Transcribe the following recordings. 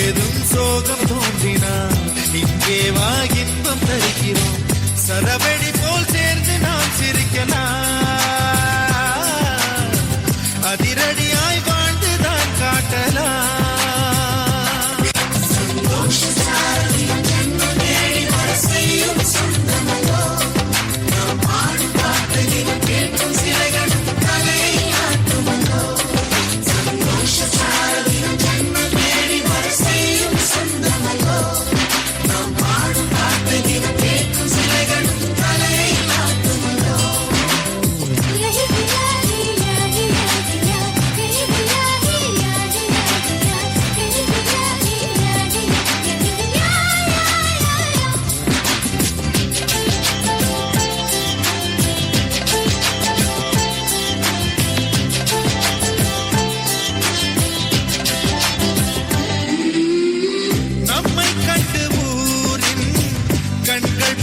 ஏதும் சோகம் தோன்றினார் இங்கே வா இன்பம் தருகிறோம் சரவெடி போல் சேர்ந்து நாம் சிரிக்கலாம் அதிரடியாய் வாழ்ந்துதான் காட்டலாம்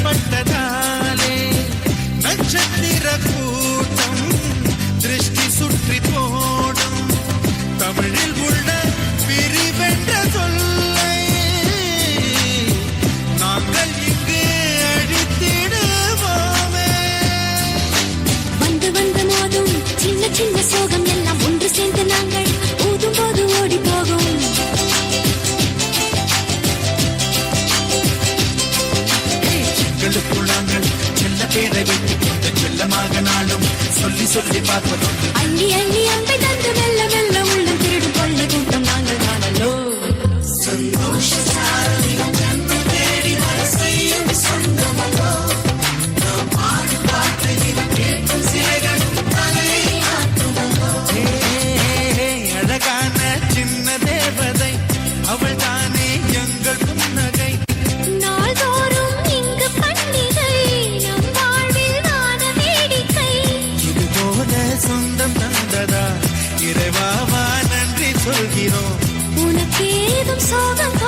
பட்டதாலே நட்சத்திர கூட்டம் திருஷ்டி சுற்றி போடும் தமிழில் உள்ள பிரிவென்ற சொல்லை நாங்கள் இங்கு அழித்திடுவோமே வந்து வந்து மோதும் சின்ன சின்ன சோகம் எல்லாம் ஒன்று சேர்ந்து நாங்கள் ஊதும் போது ஓடி போகும் நாங்கள் செல்ல பேரை வைத்துக் கொண்டு செல்லமாக நாளும் சொல்லி சொல்லி பார்ப்பதுண்டு அள்ளி அள்ளி அம்பை தந்து மெல்ல மெல்ல உள்ளம் திருடும் கொள்ளை கூட்டம் நாங்கள் காணலோ அழகான சின்ன தேவதை அவள் தானே எங்கள் புன்னகை சொந்தம் தந்ததா இறைவாவா நன்றி சொல்கிறோம் உனக்கு ஏதும் சோகம்